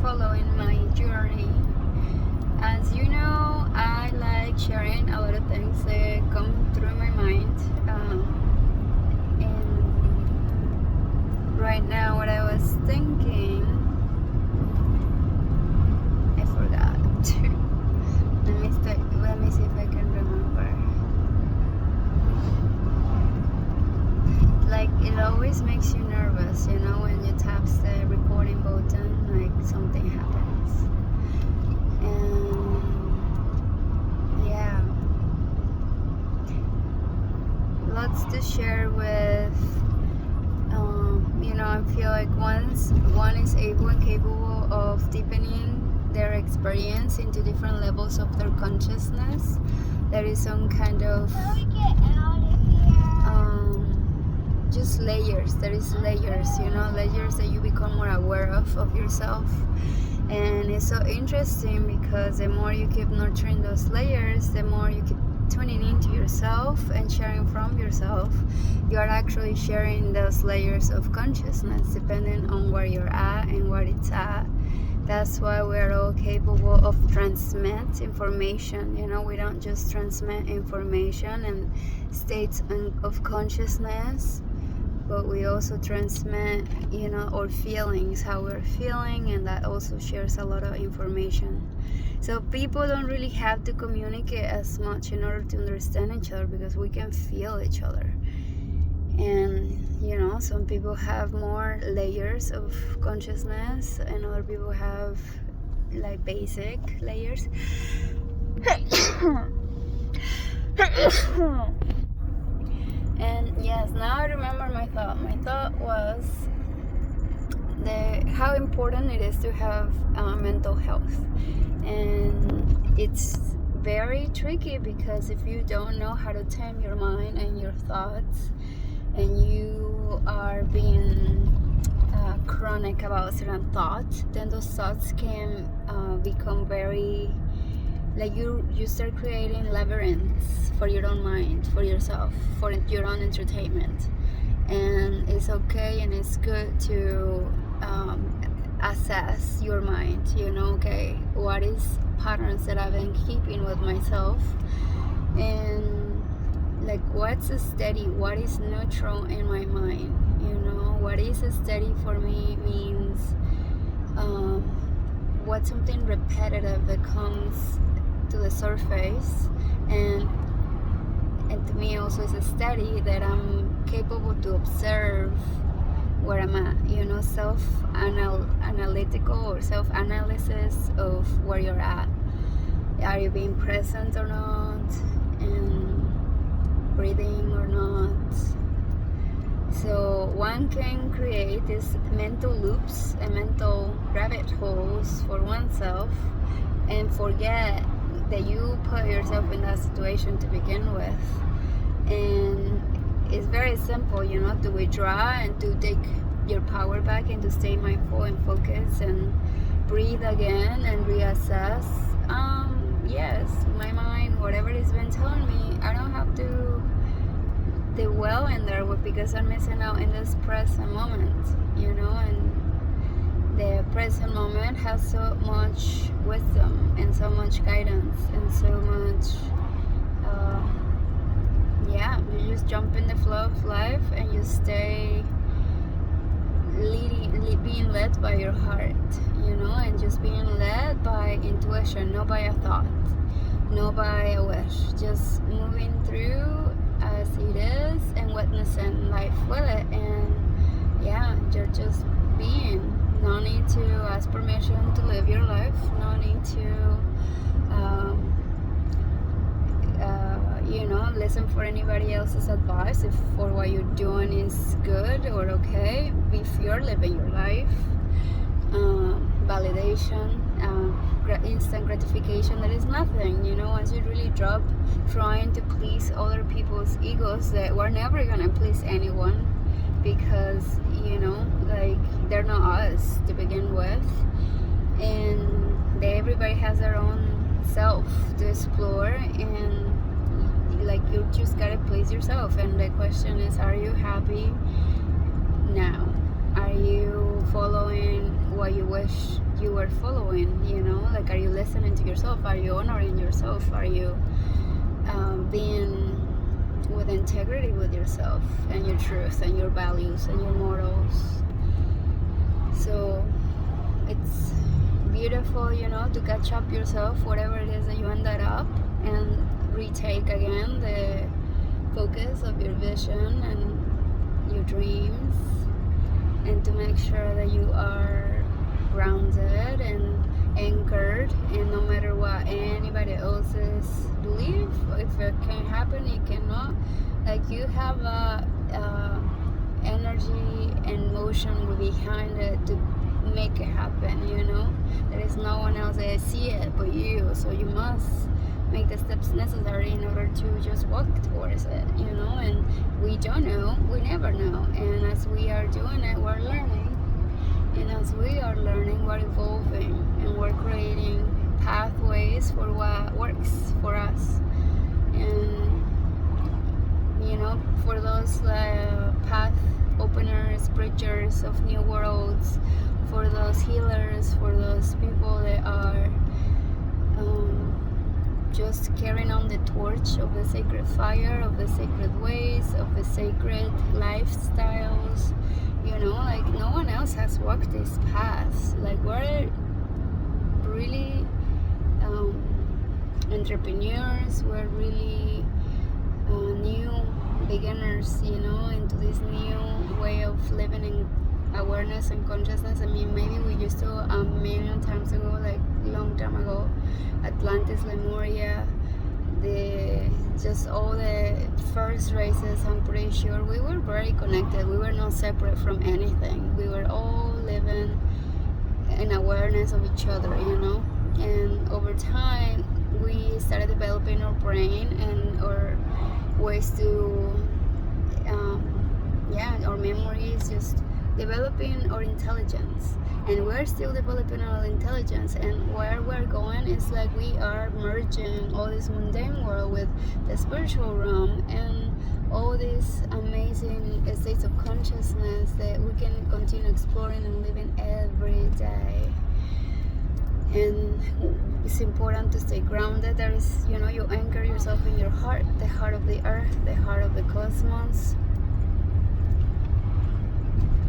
following my journey. As you know, I like sharing a lot of things that come through my mind. And right now, what I was thinking, I forgot. Let me see if I can remember. Like, it always makes you nervous, you know, when you tap the recording button, like something happens. And yeah, lots to share with. You know, I feel like once one is able and capable of deepening their experience into different levels of their consciousness, there is some kind of just layers. There is layers, you know, layers that you become more aware of yourself. And it's so interesting because the more you keep nurturing those layers, the more you keep tuning into yourself and sharing from yourself, you are actually sharing those layers of consciousness depending on where you're at and where it's at. That's why we're all capable of transmit information. You know, we don't just transmit information and states of consciousness, but we also transmit, you know, our feelings, how we're feeling, and that also shares a lot of information. So people don't really have to communicate as much in order to understand each other, because we can feel each other. And you know, some people have more layers of consciousness and other people have like basic layers. And yes, now I remember my thought. My thought was how important it is to have mental health. And it's very tricky because if you don't know how to tame your mind and your thoughts, and you are being chronic about a certain thought, then those thoughts can become very, like you start creating labyrinths for your own mind, for yourself, for your own entertainment. And it's okay and it's good to assess your mind, you know, okay, what is patterns that I've been keeping with myself, and like what's steady, what is neutral in my mind, you know. What is steady for me means what's something repetitive that comes to the surface, and to me also is steady that I'm capable to observe where I'm at, you know, self-analytical or self-analysis of where you're at. Are you being present or not? And breathing or not? So one can create these mental loops and mental rabbit holes for oneself and forget that you put yourself in that situation to begin with. And it's very simple, you know, to withdraw and to take your power back and to stay mindful and focus and breathe again and reassess. Yes, my mind, whatever it's been telling me, I don't have to dwell in there because I'm missing out in this present moment, you know. And the present moment has so much wisdom and so much guidance and so much you just jump in the flow of life and you stay being led by your heart, you know, and just being led by intuition, not by a thought, not by a wish, just moving through as it is and witnessing life with it. And yeah, you're just being. No need to ask permission to live your life, no need to you know, listen for anybody else's advice if for what you're doing is good or okay. If you're living your life, validation, instant gratification, there is nothing, you know. Once you really drop trying to please other people's egos, that we're never gonna please anyone, because you know, like, they're not us to begin with, and everybody has their own self to explore, and like, you just gotta please yourself. And the question is, are you happy now? Are you following what you wish you are following, you know, like, are you listening to yourself? Are you honoring yourself? Are you being with integrity with yourself and your truth and your values and your morals? So it's beautiful, you know, to catch up yourself, whatever it is that you ended up, and retake again the focus of your vision and your dreams, and to make sure that you are grounded and anchored, and no matter what anybody else's belief, if it can happen, it cannot, like, you have a energy and motion behind it to make it happen, you know. There is no one else that see it but you, so you must make the steps necessary in order to just walk towards it, you know. And we don't know, we never know, and as we are doing it, we're learning, and as we are learning, we're evolving, and we're creating pathways for what works for us. And you know, for those path openers, bridgers of new worlds, for those healers, for those people that are just carrying on the torch of the sacred fire, of the sacred ways, of the sacred lifestyles, you know, like, no one else has walked these paths. Like, we're really entrepreneurs, we're really new beginners, you know, into this new way of living in awareness and consciousness. I mean, maybe we used to a million times ago, like long time ago, Atlantis, Lemuria, just all the first races, I'm pretty sure we were very connected. We were not separate from anything. We were all living in awareness of each other, you know. And over time, we started developing our brain and our ways to our memories, just developing our intelligence, and we're still developing our intelligence. And where we're going is like, we are merging all this mundane world with the spiritual realm and all these amazing states of consciousness that we can continue exploring and living every day. And it's important to stay grounded. There is, you know, you anchor yourself in your heart, the heart of the earth, the heart of the cosmos,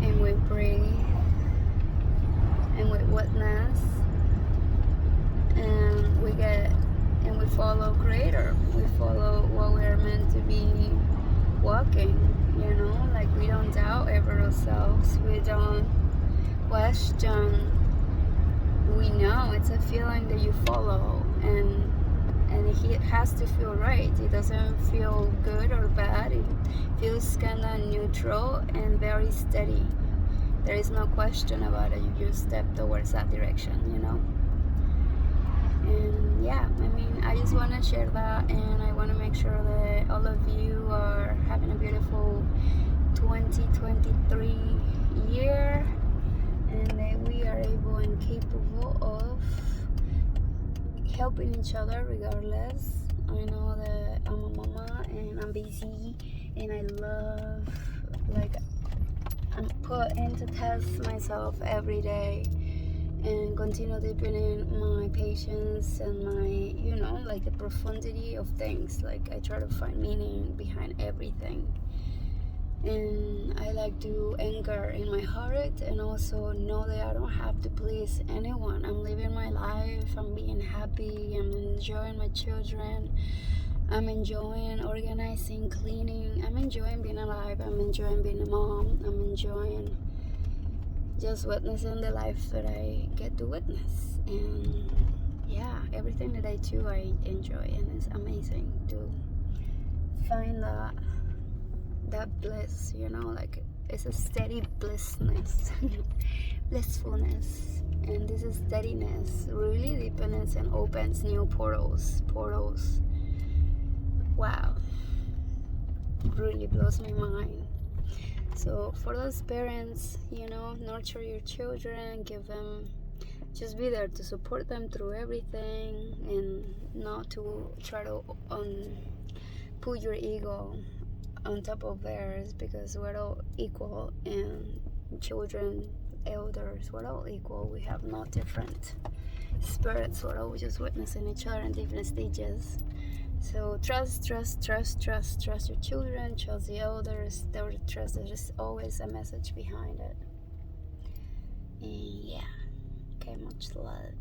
and we breathe and we witness, and we follow Creator. We follow what we're meant to be walking, you know. Like, we don't doubt ever ourselves, we don't question. We know it's a feeling that you follow, and it has to feel right. It doesn't feel good or bad. It feels kind of neutral and very steady. There is no question about it. You just step towards that direction, you know. And yeah, I mean, I just want to share that, and I want to make sure that all of you are having a beautiful 2023 year, and that we are able and capable of helping each other regardless. I know that I'm a mama and I'm busy, and I love, like, I'm put into test myself every day and continue deepening my patience and my, you know, like, the profundity of things. Like, I try to find meaning behind everything, and I like to anchor in my heart, and also know that I don't have to please anyone. I'm living my life, I'm being happy, I'm enjoying my children, I'm enjoying organizing, cleaning, I'm enjoying being alive, I'm enjoying being a mom, I'm enjoying just witnessing the life that I get to witness. And yeah, everything that I do, I enjoy, and it's amazing to find that bliss, you know. Like, it's a steady blissness blissfulness, and this is steadiness really deepens and opens new portals. Wow, it really blows my mind. So for those parents, you know, nurture your children, give them, just be there to support them through everything, and not to try to put your ego on top of theirs, because we're all equal, and children elders. We're all equal. We have no different spirits. We're all just witnessing each other in different stages. So trust your children, trust the elders. Trust, there's always a message behind it. And yeah, okay, much love.